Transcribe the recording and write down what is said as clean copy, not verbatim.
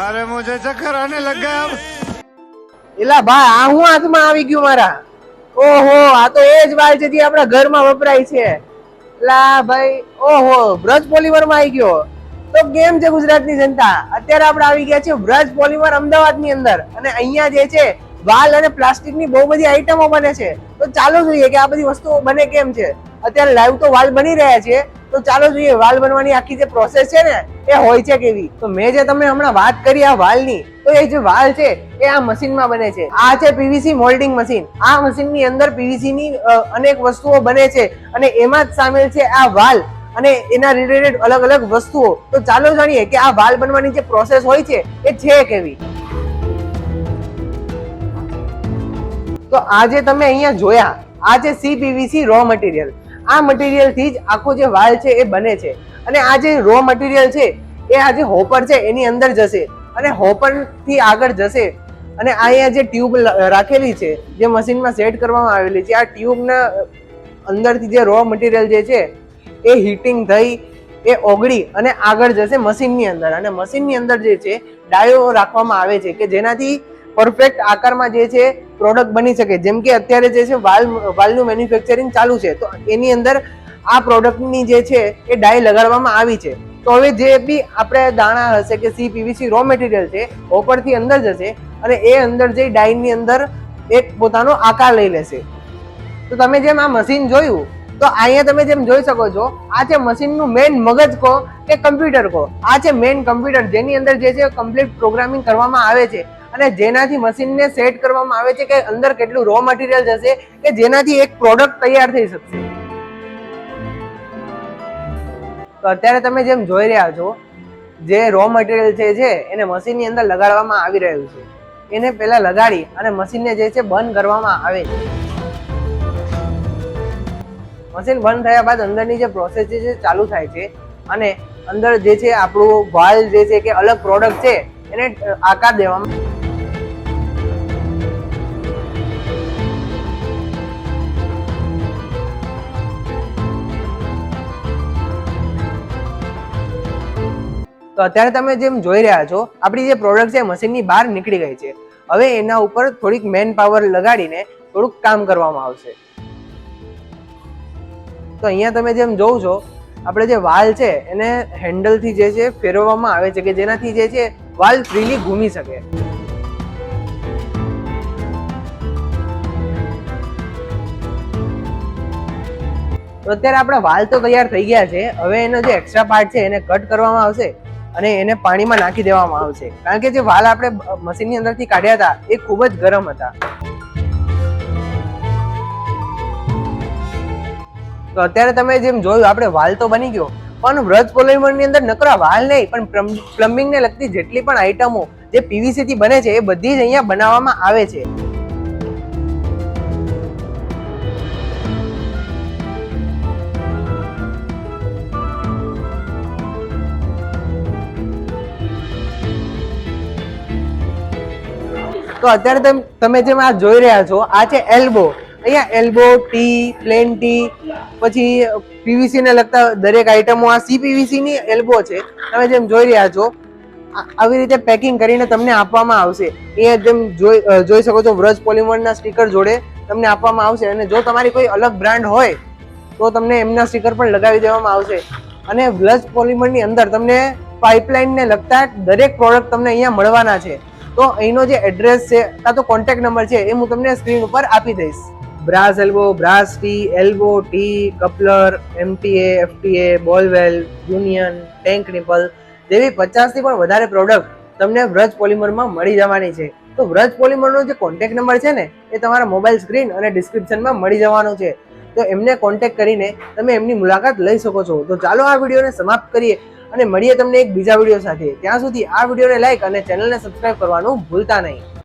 अरे मुझे चक्कर आने लग गया अब। એલા ભાઈ આ હું હાથમાં આવી ગયું મારા. ઓહો આ તો એ જ વાલ છે જે આપણા ઘરમાં વપરાય છે. એલા ભાઈ ઓહો બ્રજ પોલીમર માં આવી ગયો. તો કેમ છે ગુજરાતની જનતા, અત્યારે આપણે આવી ગયા છે બ્રજ પોલીમર અમદાવાદની અંદર અને અહીંયા જે છે વાલ અને પ્લાસ્ટિકની બહુ બધી આઈટમો બને છે. તો ચાલો જોઈએ કે આ બધી વસ્તુઓ બને કેમ છે. અત્યારે લાઈવ તો વાલ બની રહ્યા છે, તો ચાલો જોઈએ વાલ બનવાની આખી જે પ્રોસેસ છે ને એ હોય છે કેવી. તો મેં જે તમને હમણાં વાત કરી આ વાલની, તો એ જે વાલ છે એ આ મશીનમાં બને છે. આ છે પીવીસી મોલ્ડિંગ મશીન. આ મશીનની અંદર પીવીસી ની અનેક વસ્તુઓ બને છે અને એમાં જ સામેલ છે આ વાલ અને એના રિલેટેડ અલગ અલગ વસ્તુઓ. તો ચાલો જાણીએ કે આ વાલ બનવાની જે પ્રોસેસ હોય છે એ છે કેવી. તો આ જે તમે અહીંયા જોયા આ છે CPVC રો મટીરિયલ. આ મટીરિયલ થી જ આખો જે વાલ છે એ બને છે. અને આ જે રો મટીરિયલ છે એ આ જે હોપર છે એની અંદર જશે અને હોપર થી આગળ જશે અને અહીંયા જે ટ્યુબ રાખેલી છે જે મશીનમાં સેટ કરવામાં આવેલી છે, આ ટ્યુબના અંદરથી જે રો મટીરિયલ જે છે એ હીટિંગ થઈ એ ઓગળી અને આગળ જશે મશીનની અંદર. અને મશીનની અંદર જે છે ડાયો રાખવામાં આવે છે કે જેનાથી પરફેક્ટ આકારમાં જે છે પ્રોડક્ટ બની શકે. જેમ કે અત્યારે જે છે વાલનું મેન્યુફેક્ચરિંગ ચાલુ છે, તો એની અંદર આ પ્રોડક્ટની જે છે એ ડાય લગાડવામાં આવી છે. તો હવે જે બી આપણે દાણા હશે કે CPVC રો મટીરિયલ છે ઉપરથી અંદર જશે અને એ અંદર જઈ ડાયની અંદર એક પોતાનો આકાર લઈ લેશે. તો તમે જેમ આ મશીન જોયું, તો અહીંયા તમે જેમ જોઈ શકો છો આ છે મશીનનું મેઇન મગજ કહો કે કમ્પ્યુટર કહો. આ છે મેઇન કમ્પ્યુટર જેની અંદર જે છે કમ્પ્લીટ પ્રોગ્રામિંગ કરવામાં આવે છે અને જેનાથી મશીનને સેટ કરવામાં આવે છે કે અંદર કેટલું રો મટીરિયલ જશે કે જેનાથી એક પ્રોડક્ટ તૈયાર થઈ શકશે. તો અત્યારે તમે જેમ જોઈ રહ્યા છો જે રો મટીરિયલ છે એને મશીનની અંદર લગાડવામાં આવી રહ્યું છે. એને પહેલા લગાડી અને મશીનને જે છે બંધ કરવામાં આવે છે. મશીન બંધ થયા બાદ અંદરની જે પ્રોસેસ છે ચાલુ થાય છે અને અંદર જે છે આપણું વાલ જે છે કે અલગ પ્રોડક્ટ છે એને આકાર દેવામાં. તો અત્યારે તમે જેમ જોઈ રહ્યા છો આપણી જે પ્રોડક્ટ છે મશીનની બહાર નીકળી ગઈ છે. હવે એના ઉપર થોડીક મેન પાવર લગાડીને થોડુંક કામ કરવામાં આવશે. તો અહીંયા તમે જેમ જોવ છો આપણે જે વાલ છે એને હેન્ડલથી જે છે ફેરવવામાં આવે છે કે જેનાથી જે છે વાલ ફ્રીલી ઘૂમી શકે. તો અત્યારે આપણા વાલ તો તૈયાર થઈ ગયા છે. હવે એનો જે એક્સ્ટ્રા પાર્ટ છે એને કટ કરવામાં આવશે અને એને પાણીમાં નાખી દેવામાં આવશે. કારણ કે જે વાલ આપણે મશીનની અંદરથી કાઢ્યા હતા એ ખૂબ જ ગરમ હતા. તો અત્યારે તમે જેમ જોયું આપણે વાલ તો બની ગયો, પણ બ્રજ પોલિમરની અંદર નકરા વાલ નહીં પણ પ્લમ્બિંગને લગતી જેટલી પણ આઈટમો જે PVC થી બને છે એ બધી જ અહીંયા બનાવવામાં આવે છે. તો અત્યારે તમે જેમ આ જોઈ રહ્યા છો આ છે એલ્બો. અહીંયા એલ્બો, ટી, પ્લેન ટી, પછી PVC ને લગતા દરેક આઈટમો આ CPVC ની એલ્બો છે. તમે જેમ જોઈ રહ્યા છો આવી રીતે પેકિંગ કરીને તમને આપવામાં આવશે. અહીંયા જેમ જોઈ શકો છો બ્રજ પોલિમરના સ્ટીકર જોડે તમને આપવામાં આવશે અને જો તમારી કોઈ અલગ બ્રાન્ડ હોય તો તમને એમના સ્ટીકર પણ લગાવી દેવામાં આવશે. અને બ્રજ પોલિમરની અંદર તમને પાઇપલાઇન ને લગતા દરેક પ્રોડક્ટ તમને અહીંયા મળવાના છે. તો અહીંનો જે એડ્રેસ છે કાં તો કોન્ટેક્ટ નંબર છે એ હું તમને સ્ક્રીન ઉપર આપી દઈશ. Brass elbow, brass tee, elbow, tee, coupler, MTA, FTA, ball valve, union, tank nipple જેવી 50 થી પણ વધારે પ્રોડક્ટ તમને બ્રજ પોલિમરમાં મળી જવાની છે. તો બ્રજ પોલિમરનો જે કોન્ટેક્ટ નંબર છે ને એ તમારા મોબાઈલ સ્ક્રીન અને ડિસ્ક્રિપ્શનમાં મળી જવાનો છે. તો એમને કોન્ટેક્ટ કરીને તમે એમની મુલાકાત લઈ શકો છો. તો ચાલો આ વિડીયોને સમાપ્ત કરીએ અને મળીએ તમને એક બીજા વિડીયો સાથે. ત્યાં સુધી આ વિડીયોને લાઈક અને ચેનલને સબસ્ક્રાઇબ કરવાનું ભૂલતા નહીં.